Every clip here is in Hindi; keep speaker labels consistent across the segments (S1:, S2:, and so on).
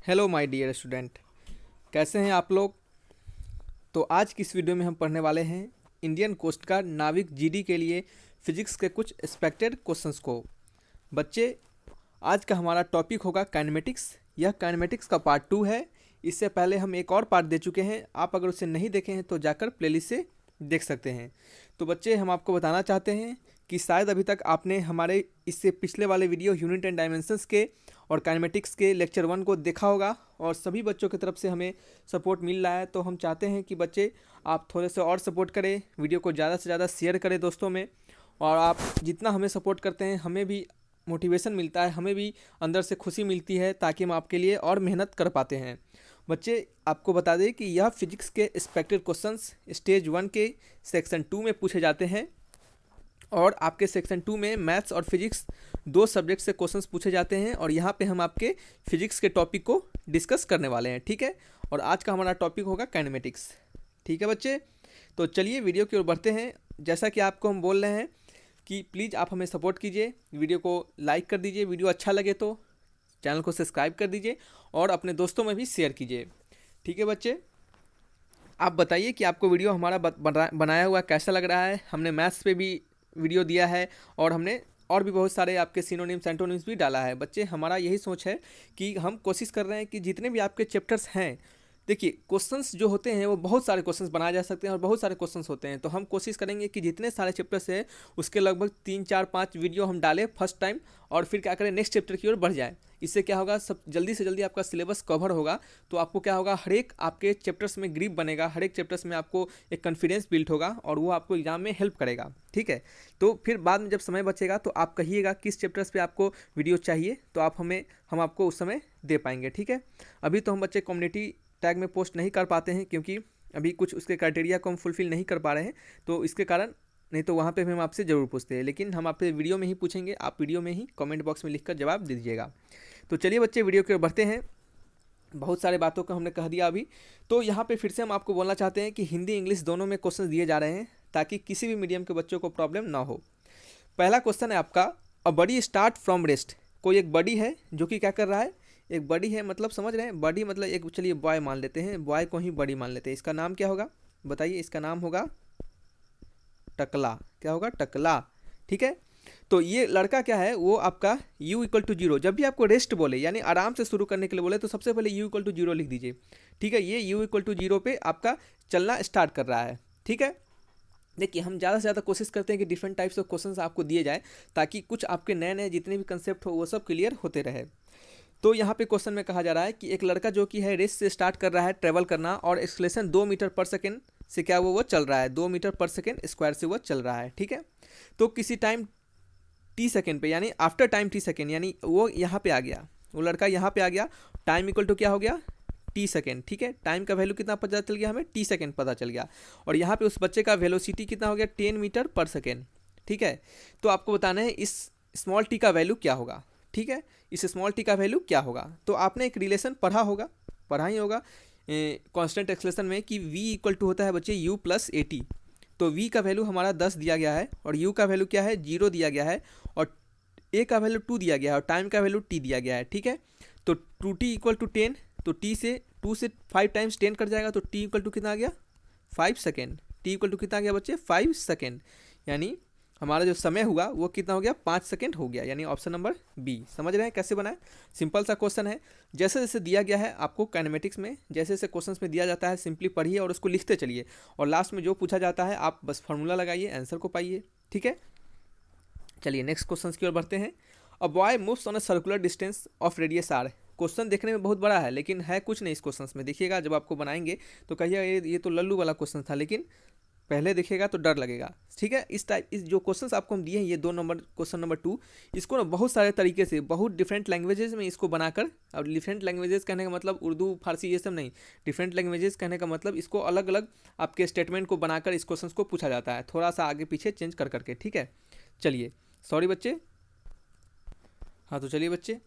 S1: हेलो माय डियर स्टूडेंट, कैसे हैं आप लोग। तो आज की इस वीडियो में हम पढ़ने वाले हैं इंडियन कोस्ट गार्ड नाविक जीडी के लिए फिजिक्स के कुछ एक्सपेक्टेड क्वेश्चंस को। बच्चे, आज का हमारा टॉपिक होगा काइनेमेटिक्स। यह काइनेमेटिक्स का पार्ट 2 है। इससे पहले हम एक और पार्ट दे चुके हैं, आप अगर उसे नहीं देखे हैं तो जाकर प्लेलिस्ट से देख सकते हैं। तो बच्चे, हम आपको बताना चाहते हैं कि शायद अभी तक आपने हमारे इससे पिछले वाले वीडियो यूनिट एंड डायमेंशंस के और काइनेमेटिक्स के लेक्चर 1 को देखा होगा और सभी बच्चों की तरफ से हमें सपोर्ट मिल रहा है। तो हम चाहते हैं कि बच्चे आप थोड़े से और सपोर्ट करें, वीडियो को ज़्यादा से ज़्यादा शेयर करें दोस्तों में। और आप जितना हमें सपोर्ट करते हैं हमें भी मोटिवेशन मिलता है, हमें भी अंदर से खुशी मिलती है, ताकि हम आपके लिए और मेहनत कर पाते हैं। बच्चे, आपको बता दें कि यह फिजिक्स के एक्सपेक्टेड क्वेश्चंस स्टेज 1 के सेक्शन 2 में पूछे जाते हैं और आपके सेक्शन 2 में मैथ्स और फिजिक्स दो सब्जेक्ट से क्वेश्चंस पूछे जाते हैं। और यहाँ पे हम आपके फिजिक्स के टॉपिक को डिस्कस करने वाले हैं, ठीक है। और आज का हमारा टॉपिक होगा काइनेमेटिक्स, ठीक है बच्चे। तो चलिए वीडियो की ओर बढ़ते हैं। जैसा कि आपको हम बोल रहे हैं कि प्लीज़ आप हमें सपोर्ट कीजिए, वीडियो को लाइक कर दीजिए, वीडियो अच्छा लगे तो चैनल को सब्सक्राइब कर दीजिए और अपने दोस्तों में भी शेयर कीजिए, ठीक है बच्चे। आप बताइए कि आपको वीडियो हमारा बनाया हुआ कैसा लग रहा है। हमने मैथ्स पे भी वीडियो दिया है और हमने और भी बहुत सारे आपके सिनोनिम्स एंटोनिम्स भी डाला है। बच्चे, हमारा यही सोच है कि हम कोशिश कर रहे हैं कि जितने भी आपके चैप्टर्स हैं, देखिए क्वेश्चंस जो होते हैं वो बहुत सारे क्वेश्चंस बनाए जा सकते हैं और बहुत सारे क्वेश्चंस होते हैं। तो हम कोशिश करेंगे कि जितने सारे चैप्टर्स हैं उसके लगभग 3, 4, 5 वीडियो हम डालें फर्स्ट टाइम, और फिर क्या करें नेक्स्ट चैप्टर की ओर बढ़ जाए। इससे क्या होगा, सब जल्दी से जल्दी आपका सिलेबस कवर होगा। तो आपको क्या होगा, हर एक आपके चैप्टर्स में ग्रिप बनेगा, हर एक चैप्टर्स में आपको एक कॉन्फिडेंस बिल्ड होगा और वो आपको एग्जाम में हेल्प करेगा, ठीक है। तो फिर बाद में जब समय बचेगा तो आप कहिएगा किस चैप्टर्स पे आपको वीडियो चाहिए, तो हम आपको उस समय दे पाएंगे, ठीक है। अभी तो हम बच्चे कम्युनिटी टैग में पोस्ट नहीं कर पाते हैं क्योंकि अभी कुछ उसके क्राइटेरिया को हम फुलफिल नहीं कर पा रहे हैं, तो इसके कारण, नहीं तो वहाँ पे भी हम आपसे ज़रूर पूछते हैं, लेकिन हम आपसे वीडियो में ही पूछेंगे। आप वीडियो में ही कमेंट बॉक्स में लिखकर जवाब दे दीजिएगा। तो चलिए बच्चे, वीडियो की ओर बढ़ते हैं। बहुत सारे बातों को हमने कह दिया अभी। तो यहाँ पे फिर से हम आपको बोलना चाहते हैं कि हिंदी इंग्लिश दोनों में क्वेश्चन दिए जा रहे हैं ताकि किसी भी मीडियम के बच्चों को प्रॉब्लम ना हो। पहला क्वेश्चन है आपका, अ बडी स्टार्ट फ्रॉम रेस्ट। कोई एक बडी है जो कि क्या कर रहा है, एक बडी है मतलब समझ रहे हैं, बडी मतलब एक, चलिए बॉय मान लेते हैं, बॉय को ही बडी मान लेते हैं। इसका नाम क्या होगा बताइए, इसका नाम होगा टकला। क्या होगा, टकला, ठीक है। तो ये लड़का क्या है, वो आपका u = 0, जब भी आपको रेस्ट बोले यानी आराम से शुरू करने के लिए बोले तो सबसे पहले u = 0 लिख दीजिए, ठीक है। ये u = 0 पे आपका चलना स्टार्ट कर रहा है, ठीक है। देखिए, हम ज़्यादा से ज़्यादा कोशिश करते हैं कि डिफरेंट टाइप्स ऑफ क्वेश्चंस आपको दिए जाए ताकि कुछ आपके नए नए जितने भी कंसेप्ट हो वो सब क्लियर होते रहे। तो यहाँ पे क्वेश्चन में कहा जा रहा है कि एक लड़का जो कि है रेस्ट से स्टार्ट कर रहा है ट्रेवल करना और एक्सेलरेशन 2 मीटर पर सेकेंड से क्या वो चल रहा है, 2 मीटर पर सेकेंड स्क्वायर से वो चल रहा है, ठीक है। तो किसी टाइम टी सेकेंड पे यानी आफ्टर टाइम टी सेकेंड, यानी वो यहाँ पे आ गया, वो लड़का यहाँ पे आ गया, टाइम इक्वल टू क्या हो गया, टी सेकेंड, ठीक है। टाइम का वैल्यू कितना पता चल गया हमें, टी सेकेंड पता चल गया। और यहाँ पे उस बच्चे का वेलोसिटी कितना हो गया, 10 मीटर पर सेकेंड, ठीक है। तो आपको बताना है इस स्मॉल टी का वैल्यू क्या होगा, ठीक है। इस स्मॉल टी का वैल्यू क्या होगा, तो आपने एक रिलेशन पढ़ा ही होगा कांस्टेंट एक्सेलरेशन में कि v = होता है बच्चे u + at। तो v का वैल्यू हमारा 10 दिया गया है और u का वैल्यू क्या है, 0 दिया गया है और a का वैल्यू 2 दिया गया है और टाइम का वैल्यू t दिया गया है, ठीक है। तो 2t = 10, तो t से 2 से 5 टाइम्स 10 कट जाएगा तो t = कितना आ गया, 5 सेकेंड। t = कितना आ गया बच्चे, 5 सेकेंड, यानी हमारा जो समय हुआ वो कितना हो गया, 5 सेकेंड हो गया, यानी ऑप्शन नंबर बी। समझ रहे हैं कैसे बनाए, सिंपल सा क्वेश्चन है। जैसे जैसे दिया गया है आपको काइनेमेटिक्स में, जैसे जैसे क्वेश्चंस में दिया जाता है सिंपली पढ़िए और उसको लिखते चलिए और लास्ट में जो पूछा जाता है आप बस फार्मूला लगाइए, आंसर को पाइए, ठीक है। चलिए नेक्स्ट क्वेश्चन की ओर बढ़ते हैं। A boy moves on a circular distance of radius r। Question देखने में बहुत बड़ा है लेकिन है कुछ नहीं इस क्वेश्चन में। देखिएगा जब आपको बनाएंगे तो कहिएगा ये तो लल्लू वाला क्वेश्चन था, लेकिन पहले देखिएगा तो डर लगेगा, ठीक है। इस जो क्वेश्चंस आपको हम दिए हैं, ये 2 नंबर क्वेश्चन नंबर 2, इसको ना बहुत सारे तरीके से बहुत डिफरेंट लैंग्वेजेस में इसको बनाकर, अब डिफरेंट लैंग्वेजेस कहने का मतलब उर्दू फारसी ये सब नहीं, डिफरेंट लैंग्वेजेस कहने का मतलब इसको अलग अलग आपके स्टेटमेंट को बनाकर इस क्वेश्चन को पूछा जाता है, थोड़ा सा आगे पीछे चेंज कर करके, ठीक है। चलिए, सॉरी बच्चे, हाँ तो चलिए बच्चे,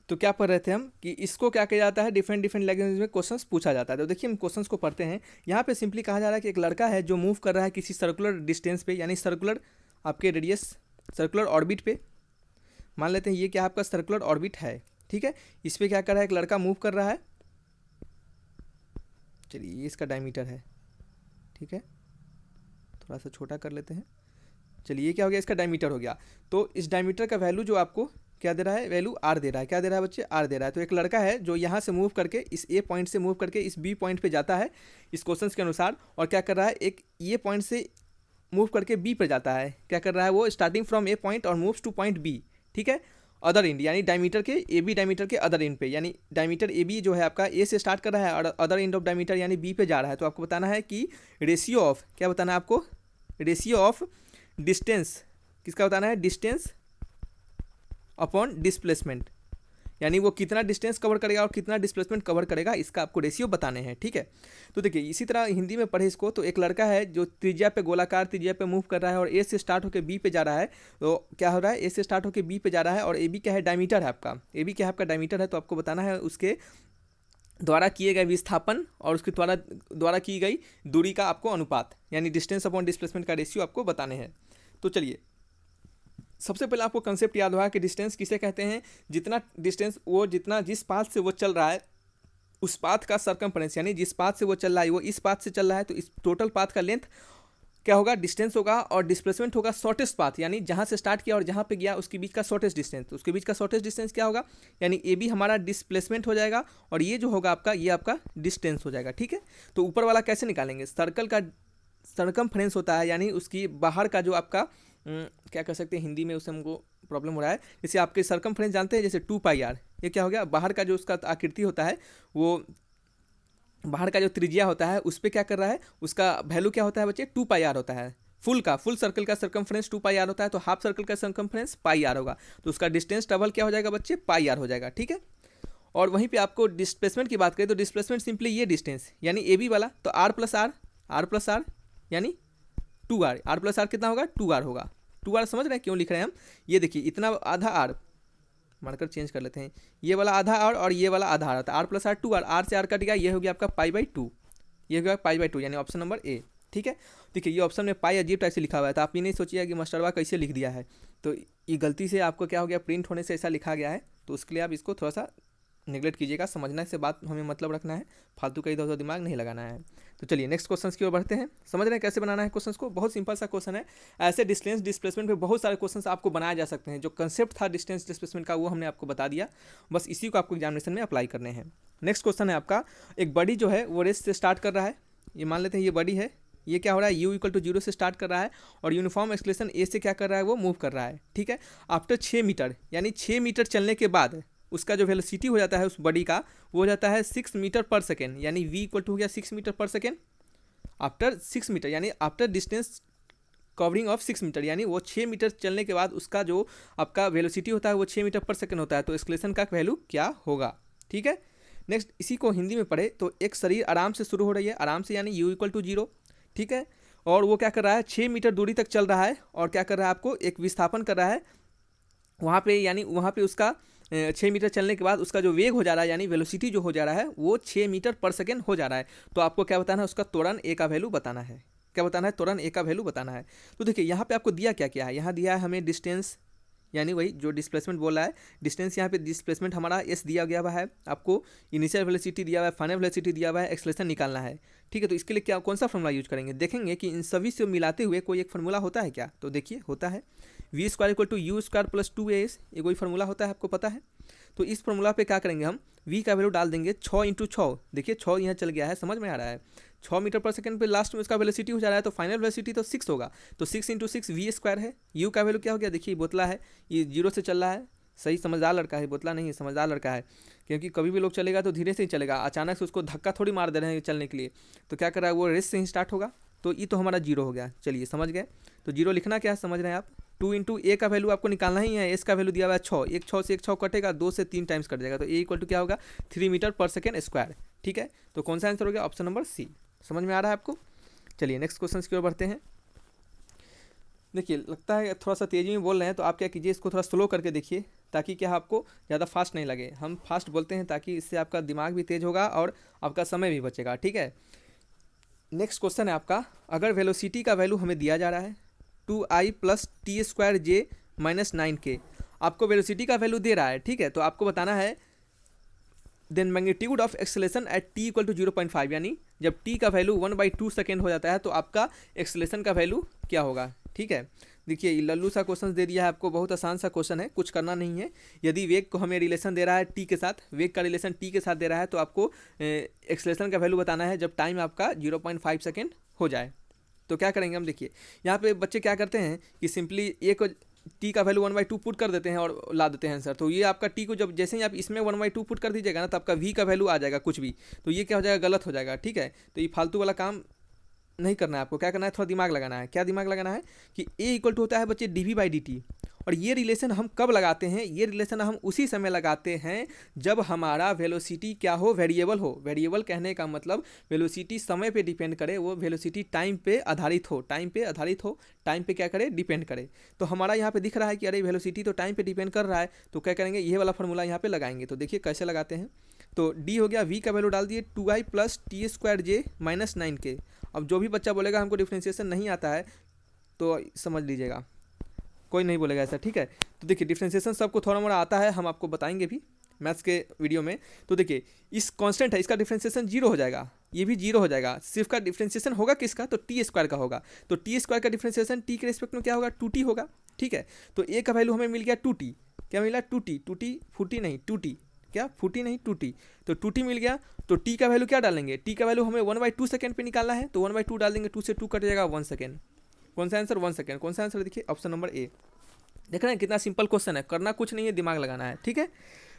S1: तो क्या पढ़ रहे थे हम कि इसको क्या किया जाता है, डिफरेंट लैंग्वेज में क्वेश्चंस पूछा जाता है। तो देखिए हम क्वेश्चंस को पढ़ते हैं। यहाँ पे सिंपली कहा जा रहा है कि एक लड़का है जो मूव कर रहा है किसी सर्कुलर डिस्टेंस पे, यानी सर्कुलर आपके रेडियस, सर्कुलर ऑर्बिट पे। मान लेते हैं ये क्या आपका सर्कुलर ऑर्बिट है, ठीक है। इस पर क्या कर रहा है, एक लड़का मूव कर रहा है चलिए ये इसका डायमीटर है, ठीक है, थोड़ा सा छोटा कर लेते हैं। चलिए ये क्या हो गया, इसका डायमीटर हो गया। तो इस डायमीटर का वैल्यू जो आपको क्या दे रहा है, वैल्यू आर दे रहा है। क्या दे रहा है बच्चे, आर दे रहा है। तो एक लड़का है जो यहाँ से मूव करके इस ए पॉइंट से मूव करके इस बी पॉइंट पे जाता है इस क्वेश्चन के अनुसार, और क्या कर रहा है, एक ये पॉइंट से मूव करके बी पे जाता है। क्या कर रहा है वो, स्टार्टिंग फ्रॉम ए पॉइंट और मूव्स टू पॉइंट बी, ठीक है, अदर एंड, यानी डायमीटर के ए बी डायमीटर के अदर एंड पे, यानी डायमीटर ए बी जो है आपका ए से स्टार्ट कर रहा है और अदर एंड ऑफ डायमीटर यानी बी पे जा रहा है। तो आपको बताना है कि रेशियो ऑफ, क्या बताना है आपको, रेशियो ऑफ डिस्टेंस, किसका बताना है, डिस्टेंस अपॉन डिस्प्लेसमेंट, यानी वो कितना डिस्टेंस कवर करेगा और कितना डिस्प्लेसमेंट कवर करेगा, इसका आपको रेशियो बताने हैं, ठीक है। तो देखिए इसी तरह हिंदी में पढ़े इसको। तो एक लड़का है जो त्रिज्या पे, गोलाकार त्रिज्या पे मूव कर रहा है और ए से स्टार्ट होकर बी पे जा रहा है। तो क्या हो रहा है, ए से स्टार्ट होकर बी पे जा रहा है और ए बी क्या है, डायमीटर है आपका, ए बी क्या है आपका, डायमीटर है। तो आपको बताना है उसके द्वारा किए गए विस्थापन और उसके द्वारा की गई दूरी का आपको अनुपात, यानी डिस्टेंस अपॉन डिस्प्लेसमेंट का रेशियो आपको बताने हैं। तो चलिए सबसे पहले आपको कंसेप्ट याद होगा कि डिस्टेंस किसे कहते हैं, जितना डिस्टेंस वो, जितना जिस पाथ से वो चल रहा है उस पाथ का सरकमफ्रेंस, यानी जिस पाथ से वो चल रहा है वो इस पाथ से चल रहा है तो इस टोटल पाथ का लेंथ क्या होगा, डिस्टेंस होगा, और डिस्प्लेसमेंट होगा शॉर्टेस्ट पाथ, यानी जहाँ से स्टार्ट किया और जहाँ पे गया उसके बीच का शॉर्टेस्ट डिस्टेंस। तो उसके बीच का शॉर्टेस्ट डिस्टेंस क्या होगा, यानी ए बी हमारा डिस्प्लेसमेंट हो जाएगा और ये जो होगा आपका, ये आपका डिस्टेंस हो जाएगा, ठीक है। तो ऊपर वाला कैसे निकालेंगे, सर्कल का सरकमफ्रेंस होता है, यानी उसकी बाहर का जो आपका क्या कर सकते हैं हिंदी में, उसे हमको प्रॉब्लम हो रहा है। जैसे आपके सरकमफ्रेंस जानते हैं, जैसे 2πr, ये क्या हो गया, बाहर का जो उसका आकृति होता है, वो बाहर का जो त्रिज्या होता है उस पर क्या कर रहा है, उसका वैल्यू क्या होता है बच्चे, 2πr होता है। फुल सर्कल का सरकमफ्रेंस 2πr होता है, तो हाफ सर्कल का सरकमफ्रेंस πr होगा। तो उसका डिस्टेंस डबल क्या हो जाएगा बच्चे, πr हो जाएगा, ठीक है। और वहीं पे आपको डिस्प्लेसमेंट की बात करें तो डिस्प्लेसमेंट सिंपली ये डिस्टेंस, यानी ए बी वाला, तो r प्लस आर यानी 2r, r प्लस आर कितना होगा, 2r होगा। 2r समझ रहे हैं क्यों लिख रहे हैं हम, ये देखिए इतना आधा r, मार्कर चेंज कर लेते हैं, ये वाला आधा r और ये वाला आधा r, तो r plus R 2r, r से r कट गया, ये हो गया आपका π/2, ये हो गया π/2, यानी ऑप्शन नंबर ए, ठीक है। देखिए ये ऑप्शन में पाई अजीब टाइप से लिखा हुआ है, तो आप ये नहीं सोचिए कि मास्टरवा कैसे लिख दिया है, तो ये गलती से आपको क्या हो गया, प्रिंट होने से ऐसा लिखा गया है, तो उसके लिए आप इसको थोड़ा सा नेगलेक्ट कीजिएगा, समझने से बात हमें मतलब रखना है, फालतू का इधर उधर दिमाग नहीं लगाना है। तो चलिए नेक्स्ट क्वेश्चन की ओर बढ़ते हैं। समझ रहे हैं कैसे बनाना है क्वेश्चन को, बहुत सिंपल सा क्वेश्चन है। ऐसे डिस्टेंस डिस्प्लेसमेंट पे बहुत सारे क्वेश्चन आपको बनाए जा सकते हैं। जो कंसेप्ट था डिस्टेंस डिस्प्लेसमेंट का वो हमने आपको बता दिया, बस इसी को आपको एग्जामिनेशन में अप्लाई करने हैं। नेक्स्ट क्वेश्चन है आपका, एक बॉडी जो है वो रेस से स्टार्ट कर रहा है, ये मान लेते हैं ये बॉडी है, ये क्या हो रहा है, u = 0 से स्टार्ट कर रहा है और यूनिफॉर्म एक्सेलरेशन a से क्या कर रहा है, वो मूव कर रहा है, ठीक है। आफ्टर 6 मीटर, यानी 6 मीटर चलने के बाद उसका जो वेलोसिटी हो जाता है उस बॉडी का, वो हो जाता है 6 मीटर पर सेकेंड, यानी v = हो गया 6 मीटर पर सेकेंड आफ्टर 6 मीटर, यानी after distance covering of 6 metre, यानी वो 6 मीटर चलने के बाद उसका जो आपका वेलोसिटी होता है वो 6 मीटर पर सेकेंड होता है। तो एक्सेलरेशन का वैल्यू क्या होगा, ठीक है। नेक्स्ट इसी को हिंदी में पढ़े तो एक शरीर आराम से शुरू हो रही है, आराम से यानी u = 0, ठीक है, और वो क्या कर रहा है, 6 मीटर दूरी तक चल रहा है और क्या कर रहा है, आपको एक विस्थापन कर रहा है वहाँ पे, यानी वहाँ पे उसका 6 मीटर चलने के बाद उसका जो वेग हो जा रहा है, यानी वेलोसिटी जो हो जा रहा है वो 6 मीटर पर सेकेंड हो जा रहा है। तो आपको क्या बताना है, उसका त्वरण ए का वैल्यू बताना है। क्या बताना है, त्वरण ए का वैल्यू बताना है। तो देखिए यहाँ पे आपको दिया क्या क्या है, यहाँ दिया है हमें डिस्टेंस, यानी वही जो डिस्प्लेसमेंट बोल रहा है, डिस्टेंस यहाँ पे डिस्प्लेसमेंट हमारा एस दिया गया हुआ है, आपको इनिशियल वेलोसिटी दिया हुआ है, फाइनल वेलोसिटी दिया हुआ है, एक्सेलरेशन निकालना है, ठीक है। तो इसके लिए क्या कौन सा फॉर्मूला यूज करेंगे, देखेंगे कि इन सभी से मिलाते हुए कोई एक फार्मूला होता है क्या, तो देखिए होता है v² = u² + 2as, ये कोई फार्मूला होता है, आपको पता है। तो इस फार्मूला पे क्या करेंगे, हम v का वैल्यू डाल देंगे 6 × 6, देखिए 6 यहाँ चल गया है, समझ में आ रहा है, 6 मीटर पर सेकंड पे लास्ट में उसका वेलोसिटी हो जा रहा है, तो फाइनल वेलोसिटी तो 6 होगा, तो 6 × 6 v² है। u का वैल्यू क्या हो गया, देखिए बोतला है, ये 0 से चल रहा है, सही समझदार लड़का है, बोतला नहीं है, समझदार लड़का है, क्योंकि कभी भी लोग चलेगा तो धीरे से ही चलेगा, अचानक से उसको धक्का थोड़ी मार दे रहे हैं चलने के लिए, तो क्या कर रहा है वो रेस से ही स्टार्ट होगा, तो ये तो हमारा 0 हो गया। चलिए समझ गए, तो 0 लिखना क्या है समझ रहे हैं आप, 2 × a का वैल्यू आपको निकालना ही है, एस का वैल्यू दिया हुआ है 6, एक 6 से एक 6 कटेगा, 2 से 3 टाइम्स कट जाएगा, तो a = क्या होगा 3 मीटर पर सेकेंड स्क्वायर, ठीक है। तो कौन सा आंसर हो गया, ऑप्शन नंबर सी। समझ में आ रहा है आपको। चलिए नेक्स्ट क्वेश्चन की ओर बढ़ते हैं। देखिए लगता है थोड़ा सा तेज़ी में बोल रहे हैं, तो आप क्या कीजिए, इसको थोड़ा स्लो करके देखिए, ताकि क्या आपको ज़्यादा फास्ट नहीं लगे। हम फास्ट बोलते हैं ताकि इससे आपका दिमाग भी तेज़ होगा और आपका समय भी बचेगा, ठीक है। नेक्स्ट क्वेश्चन है आपका, अगर वेलोसिटी का वैल्यू हमें दिया जा रहा है 2i + t² j - 9k, आपको वेलोसिटी का वैल्यू दे रहा है, ठीक है। तो आपको बताना है then magnitude of acceleration at T equal to 0.5, यानी जब टी का वैल्यू 1/2 सेकेंड हो जाता है तो आपका एक्सेलेरेशन का वैल्यू क्या होगा। ठीक है, देखिए ये लल्लू सा क्वेश्चन दे दिया है आपको, बहुत आसान सा क्वेश्चन है, कुछ करना नहीं है। यदि वेग को हमें रिलेशन दे रहा है टी के साथ, वेग का रिलेशन टी के साथ दे रहा है, तो आपको एक्सेलेरेशन का वैल्यू बताना है जब टाइम आपका 0.5 सेकेंड हो जाए। तो क्या करेंगे हम, देखिए यहाँ पे बच्चे क्या करते हैं कि सिंपली एक टी का वैल्यू 1/2 पुट कर देते हैं और ला देते हैं आंसर। तो ये आपका टी को जब जैसे ही आप इसमें 1/2 पुट कर दीजिएगा ना, तो आपका वी का वैल्यू आ जाएगा कुछ भी, तो ये क्या हो जाएगा, गलत हो जाएगा। ठीक है, तो ये फालतू वाला काम नहीं करना है आपको, क्या करना है, थोड़ा दिमाग लगाना है। क्या दिमाग लगाना है कि ए इक्वल टू होता है बच्चे dv/dt, और ये रिलेशन हम कब लगाते हैं, ये रिलेशन हम उसी समय लगाते हैं जब हमारा वेलोसिटी क्या हो, वेरिएबल हो। वेरिएबल कहने का मतलब वेलोसिटी समय पे डिपेंड करे, वो वेलोसिटी टाइम पे आधारित हो, टाइम पे आधारित हो, टाइम पे क्या करे, डिपेंड करे। तो हमारा यहाँ पे दिख रहा है कि अरे वेलोसिटी तो टाइम पे डिपेंड कर रहा है, तो क्या करेंगे, ये वाला फॉर्मूला यहाँ पे लगाएंगे। तो देखिए कैसे लगाते हैं, तो डी हो गया, वी का वैल्यू डाल दिए 2i + t² j - 9k। अब जो भी बच्चा बोलेगा हमको डिफ्रेंशिएशन नहीं आता है तो समझ लीजिएगा, कोई नहीं बोलेगा ऐसा। ठीक है, तो देखिए डिफ्रेंशिएशन सबको थोड़ा मोड़ा आता है, हम आपको बताएंगे भी मैथ्स के वीडियो में। तो देखिए इस कांस्टेंट है, इसका डिफ्रेंशिएशन 0 हो जाएगा, ये भी 0 हो जाएगा, सिर्फ का डिफ्रेंशिएशन होगा किसका, तो t² का होगा। तो t² का डिफ्रेंशिएशन t के रिस्पेक्ट में क्या होगा, 2t होगा। ठीक है, तो a का वैल्यू हमें मिल गया 2t, क्या मिला 2t, 2t फूटी नहीं 2t, क्या फूटी नहीं 2t, तो 2t मिल गया। तो t का वैल्यू क्या डालेंगे, t का वैल्यू हमें 1/2 सेकेंड पे निकालना है, तो 1/2 डाल देंगे, 2 से 2 कट जाएगा 1 सेकेंड। कौन सा आंसर, 1 सेकेंड। कौन सा आंसर, देखिए ऑप्शन नंबर ए। देख रहे हैं कितना सिंपल क्वेश्चन है, करना कुछ नहीं है, दिमाग लगाना है। ठीक है,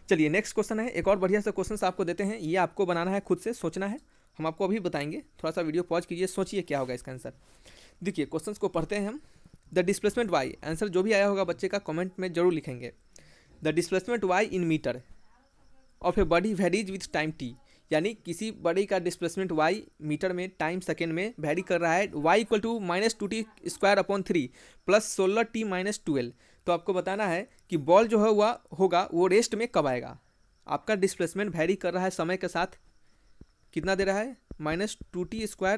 S1: चलिए नेक्स्ट क्वेश्चन है, एक और बढ़िया सा क्वेश्चन आपको देते हैं, ये आपको बनाना है, खुद से सोचना है, हम आपको अभी बताएंगे। थोड़ा सा वीडियो पॉज कीजिए, सोचिए क्या होगा इसका आंसर। देखिए क्वेश्चन को पढ़ते हैं हम। द डिस्प्लेसमेंट y, आंसर जो भी आया होगा बच्चे का कमेंट में जरूर लिखेंगे। The displacement y in metre of a body varies with time t, यानी किसी बॉडी का डिस्प्लेसमेंट y मीटर में टाइम सेकेंड में वेरी कर रहा है, y = -2t² + 16t - 12। तो आपको बताना है कि बॉल जो है वह होगा वो रेस्ट में कब आएगा। आपका डिस्प्लेसमेंट वेरी कर रहा है समय के साथ, कितना दे रहा है, -2t²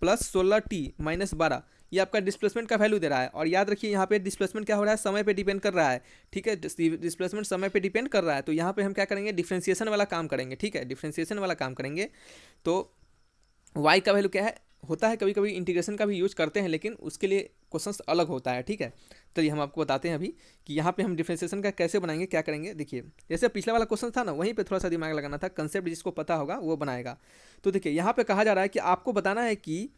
S1: + 16t - 12, ये आपका डिस्प्लेसमेंट का वैल्यू दे रहा है। और याद रखिए यहाँ पे डिस्प्लेसमेंट क्या हो रहा है, समय पे डिपेंड कर रहा है। ठीक है, डिस्प्लेसमेंट समय पे डिपेंड कर रहा है, तो यहाँ पे हम क्या करेंगे, डिफ्रेंशिएशन वाला काम करेंगे। ठीक है, डिफ्रेंशिएशन वाला काम करेंगे। तो y का वैल्यू क्या है, होता है कभी कभी इंटीग्रेशन का भी यूज करते हैं, लेकिन उसके लिए क्वेश्चन अलग होता है। ठीक है, चलिए हम आपको बताते हैं अभी कि यहाँ पे हम डिफ्रेंशिएशन का कैसे बनाएंगे, क्या करेंगे। देखिए जैसे पिछला वाला क्वेश्चन था ना, वहीं पे थोड़ा सा दिमाग लगाना था, कंसेप्ट जिसको पता होगा वो बनाएगा। तो देखिए यहाँ पे कहा जा रहा है कि आपको बताना है कि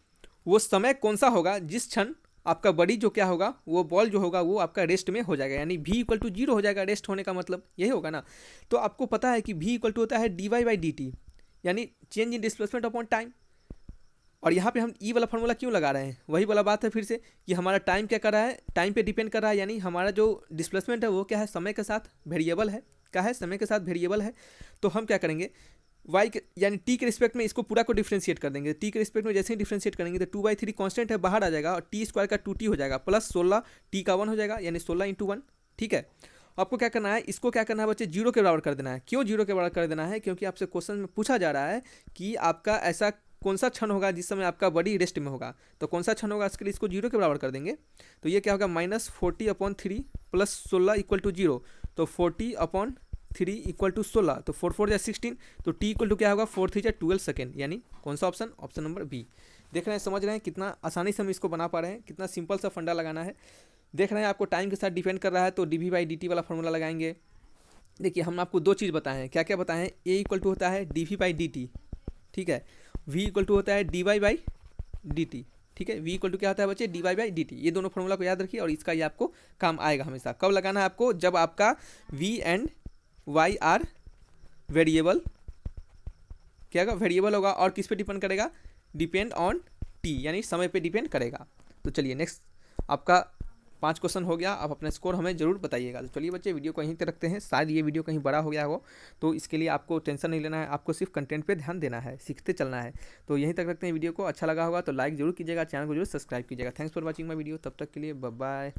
S1: वो समय कौन सा होगा जिस क्षण आपका बॉडी जो क्या होगा, वो बॉल जो होगा वो आपका रेस्ट में हो जाएगा, यानी v = 0 हो जाएगा। रेस्ट होने का मतलब यही होगा ना। तो आपको पता है कि v = होता है dy/dt, यानी change in displacement upon time. और यहाँ पे हम ई वाला फॉर्मूला क्यों लगा रहे हैं, वही वाला बात है फिर से कि हमारा टाइम क्या कर रहा है, टाइम पे डिपेंड कर रहा है, यानी हमारा जो डिस्प्लेसमेंट है वो क्या है, समय के साथ वेरिएबल है। क्या है, समय के साथ वेरिएबल है। तो हम क्या करेंगे, y के यानी t के रिस्पेक्ट में इसको पूरा को डिफ्रेंशिएट कर देंगे। t के रिस्पेक्ट में जैसे ही डिफ्रेंशिएट करेंगे तो 2/3 कांस्टेंट है, बाहर आ जाएगा, और t² का 2t हो जाएगा, प्लस 16 t का 1 हो जाएगा, यानी 16 × 1। ठीक है, आपको क्या करना है, इसको क्या करना है बच्चे, 0 के बराबर कर देना है। क्यों 0 के बराबर कर देना है, क्योंकि आपसे क्वेश्चन में पूछा जा रहा है कि आपका ऐसा कौन सा क्षण होगा जिस समय आपका बॉडी रेस्ट में होगा। तो कौन सा क्षण होगा, इसके लिए इसको 0 के बराबर कर देंगे। तो ये क्या होगा, -40/3 + 16 = 0, तो 40/3 = 16, तो 4 4 16, तो t = क्या होगा, 4 3 12 सेकेंड, यानी कौन सा ऑप्शन, ऑप्शन नंबर बी। देख रहे हैं, समझ रहे हैं कितना आसानी से हम इसको बना पा रहे हैं, कितना सिंपल सा फंडा लगाना है। देख रहे हैं आपको टाइम के साथ डिपेंड कर रहा है, तो dv/dt वाला फॉर्मूला लगाएंगे। देखिए हम आपको दो चीज़ बताएं हैं, क्या क्या बताएं हैं, a = होता है dv/dt, ठीक है, v = होता है dy/dt, ठीक है, v = क्या होता है बच्चे, dy/dt। ये दोनों फॉर्मूला को याद रखिए, और इसका ये आपको काम आएगा हमेशा। कब लगाना है आपको, जब आपका v and y are variable, क्या होगा, वेरिएबल होगा, और किस पे डिपेंड करेगा, डिपेंड ऑन t, यानी समय पे डिपेंड करेगा। तो चलिए नेक्स्ट, आपका 5 क्वेश्चन हो गया। आप अपना स्कोर हमें जरूर बताइएगा। तो चलिए बच्चे वीडियो को यहीं तक रखते हैं, शायद ये वीडियो कहीं बड़ा हो गया हो, तो इसके लिए आपको टेंशन नहीं लेना है, आपको सिर्फ कंटेंट पे ध्यान देना है, सीखते चलना है। तो यहीं तक रखते हैं वीडियो को, अच्छा लगा होगा तो लाइक जरूर कीजिएगा, चैनल को जरूर सब्सक्राइब कीजिएगा। Thanks for watching my video, तब तक के लिए बाय बाय।